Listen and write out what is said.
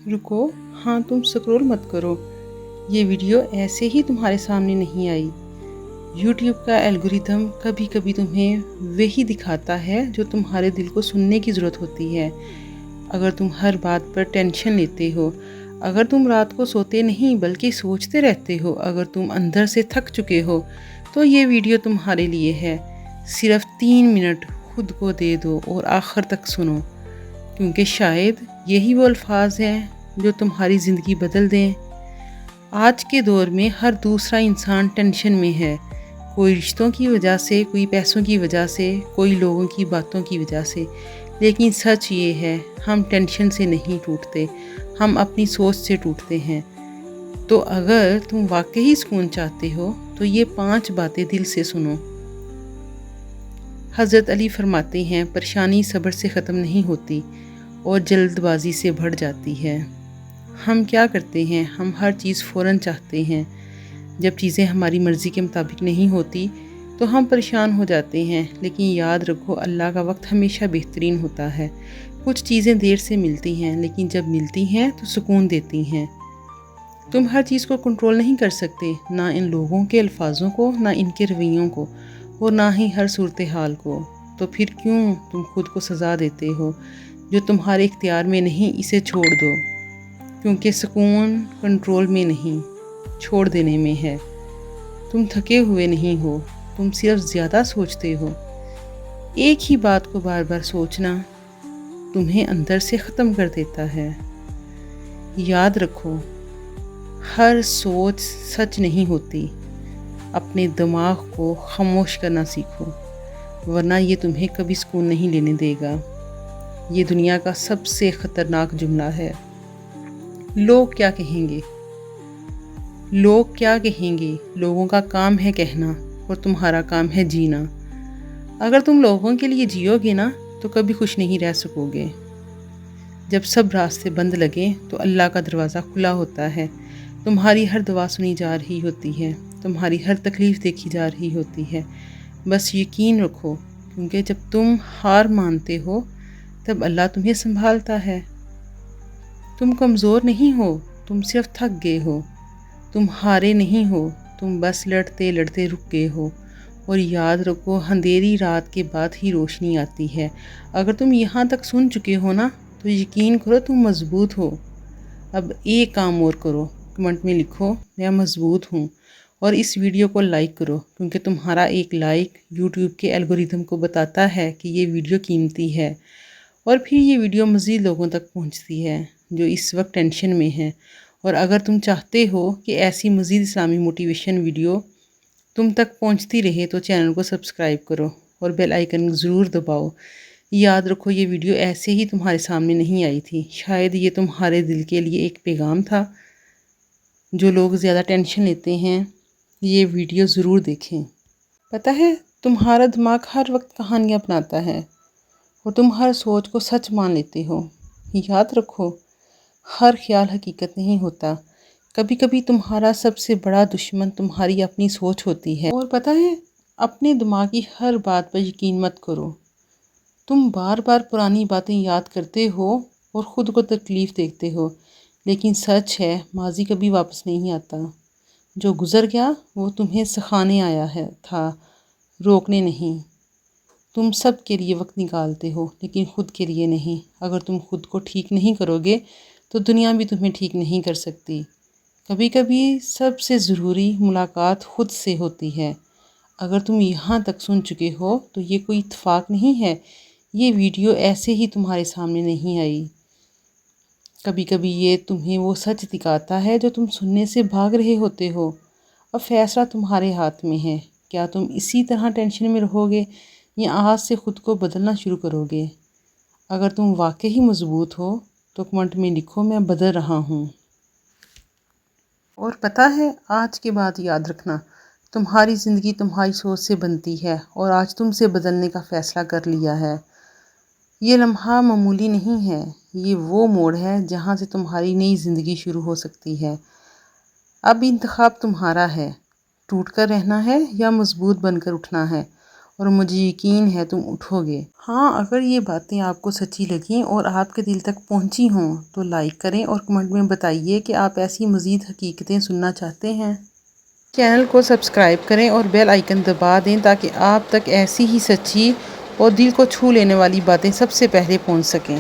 رکو، ہاں تم سکرول مت کرو، یہ ویڈیو ایسے ہی تمہارے سامنے نہیں آئی۔ یوٹیوب کا الگوریتھم کبھی کبھی تمہیں وہی دکھاتا ہے جو تمہارے دل کو سننے کی ضرورت ہوتی ہے۔ اگر تم ہر بات پر ٹینشن لیتے ہو، اگر تم رات کو سوتے نہیں بلکہ سوچتے رہتے ہو، اگر تم اندر سے تھک چکے ہو، تو یہ ویڈیو تمہارے لیے ہے۔ صرف 3 منٹ خود کو دے دو اور آخر تک سنو، کیونکہ شاید یہی وہ الفاظ ہیں جو تمہاری زندگی بدل دیں۔ آج کے دور میں ہر دوسرا انسان ٹینشن میں ہے، کوئی رشتوں کی وجہ سے، کوئی پیسوں کی وجہ سے، کوئی لوگوں کی باتوں کی وجہ سے۔ لیکن سچ یہ ہے، ہم ٹینشن سے نہیں ٹوٹتے، ہم اپنی سوچ سے ٹوٹتے ہیں۔ تو اگر تم واقعی سکون چاہتے ہو تو یہ 5 باتیں دل سے سنو۔ حضرت علی فرماتے ہیں، پریشانی صبر سے ختم نہیں ہوتی اور جلد بازی سے بڑھ جاتی ہے۔ ہم کیا کرتے ہیں؟ ہم ہر چیز فوراً چاہتے ہیں۔ جب چیزیں ہماری مرضی کے مطابق نہیں ہوتی تو ہم پریشان ہو جاتے ہیں، لیکن یاد رکھو اللہ کا وقت ہمیشہ بہترین ہوتا ہے۔ کچھ چیزیں دیر سے ملتی ہیں، لیکن جب ملتی ہیں تو سکون دیتی ہیں۔ تم ہر چیز کو کنٹرول نہیں کر سکتے، نہ ان لوگوں کے الفاظوں کو، نہ ان کے رویوں کو، اور نہ ہی ہر صورتحال کو۔ تو پھر کیوں تم خود کو سزا دیتے ہو جو تمہارے اختیار میں نہیں؟ اسے چھوڑ دو، کیونکہ سکون کنٹرول میں نہیں، چھوڑ دینے میں ہے۔ تم تھکے ہوئے نہیں ہو، تم صرف زیادہ سوچتے ہو۔ ایک ہی بات کو بار بار سوچنا تمہیں اندر سے ختم کر دیتا ہے۔ یاد رکھو، ہر سوچ سچ نہیں ہوتی۔ اپنے دماغ کو خاموش کرنا سیکھو، ورنہ یہ تمہیں کبھی سکون نہیں لینے دے گا۔ یہ دنیا کا سب سے خطرناک جملہ ہے۔ لوگ کیا کہیں گے؟ لوگ کیا کہیں گے؟ لوگوں کا کام ہے کہنا اور تمہارا کام ہے جینا۔ اگر تم لوگوں کے لیے جیو گے نا تو کبھی خوش نہیں رہ سکو گے۔ جب سب راستے بند لگیں تو اللہ کا دروازہ کھلا ہوتا ہے۔ تمہاری ہر دعا سنی جا رہی ہوتی ہے، تمہاری ہر تکلیف دیکھی جا رہی ہوتی ہے۔ بس یقین رکھو، کیونکہ جب تم ہار مانتے ہو تب اللہ تمہیں سنبھالتا ہے۔ تم کمزور نہیں ہو، تم صرف تھک گئے ہو۔ تم ہارے نہیں ہو، تم بس لڑتے لڑتے رک گئے ہو۔ اور یاد رکھو، اندھیری رات کے بعد ہی روشنی آتی ہے۔ اگر تم یہاں تک سن چکے ہو نا تو یقین کرو تم مضبوط ہو۔ اب ایک کام اور کرو، کمنٹ میں لکھو میں مضبوط ہوں، اور اس ویڈیو کو لائک کرو، کیونکہ تمہارا ایک لائک یوٹیوب کے الگوریتھم کو بتاتا ہے کہ یہ ویڈیو قیمتی ہے، اور پھر یہ ویڈیو مزید لوگوں تک پہنچتی ہے جو اس وقت ٹینشن میں ہیں۔ اور اگر تم چاہتے ہو کہ ایسی مزید اسلامی موٹیویشن ویڈیو تم تک پہنچتی رہے تو چینل کو سبسکرائب کرو اور بیل آئیکن ضرور دباؤ۔ یاد رکھو، یہ ویڈیو ایسے ہی تمہارے سامنے نہیں آئی تھی، شاید یہ تمہارے دل کے لیے ایک پیغام تھا۔ جو لوگ زیادہ ٹینشن لیتے ہیں یہ ویڈیو ضرور دیکھیں۔ پتہ ہے، تمہارا دماغ ہر وقت کہانیاں بناتا ہے اور تم ہر سوچ کو سچ مان لیتے ہو۔ یاد رکھو، ہر خیال حقیقت نہیں ہوتا۔ کبھی کبھی تمہارا سب سے بڑا دشمن تمہاری اپنی سوچ ہوتی ہے۔ اور پتہ ہے، اپنے دماغ کی ہر بات پر یقین مت کرو۔ تم بار بار پرانی باتیں یاد کرتے ہو اور خود کو تکلیف دیتے ہو، لیکن سچ ہے ماضی کبھی واپس نہیں آتا۔ جو گزر گیا وہ تمہیں سکھانے آیا تھا، روکنے نہیں۔ تم سب کے لیے وقت نکالتے ہو، لیکن خود کے لیے نہیں۔ اگر تم خود کو ٹھیک نہیں کرو گے تو دنیا بھی تمہیں ٹھیک نہیں کر سکتی۔ کبھی کبھی سب سے ضروری ملاقات خود سے ہوتی ہے۔ اگر تم یہاں تک سن چکے ہو تو یہ کوئی اتفاق نہیں ہے، یہ ویڈیو ایسے ہی تمہارے سامنے نہیں آئی۔ کبھی کبھی یہ تمہیں وہ سچ دکھاتا ہے جو تم سننے سے بھاگ رہے ہوتے ہو۔ اب فیصلہ تمہارے ہاتھ میں ہے، کیا تم اسی طرح ٹینشن میں رہو گے یا آج سے خود کو بدلنا شروع کرو گے؟ اگر تم واقعی مضبوط ہو تو کمنٹ میں لکھو میں بدل رہا ہوں۔ اور پتہ ہے، آج کے بعد یاد رکھنا، تمہاری زندگی تمہاری سوچ سے بنتی ہے، اور آج تم سے بدلنے کا فیصلہ کر لیا ہے۔ یہ لمحہ معمولی نہیں ہے، یہ وہ موڑ ہے جہاں سے تمہاری نئی زندگی شروع ہو سکتی ہے۔ اب انتخاب تمہارا ہے، ٹوٹ کر رہنا ہے یا مضبوط بن کر اٹھنا ہے۔ اور مجھے یقین ہے تم اٹھو گے۔ ہاں، اگر یہ باتیں آپ کو سچی لگیں اور آپ کے دل تک پہنچی ہوں تو لائک کریں اور کمنٹ میں بتائیے کہ آپ ایسی مزید حقیقتیں سننا چاہتے ہیں۔ چینل کو سبسکرائب کریں اور بیل آئیکن دبا دیں تاکہ آپ تک ایسی ہی سچی اور دل کو چھو لینے والی باتیں سب سے پہلے پہنچ سکیں۔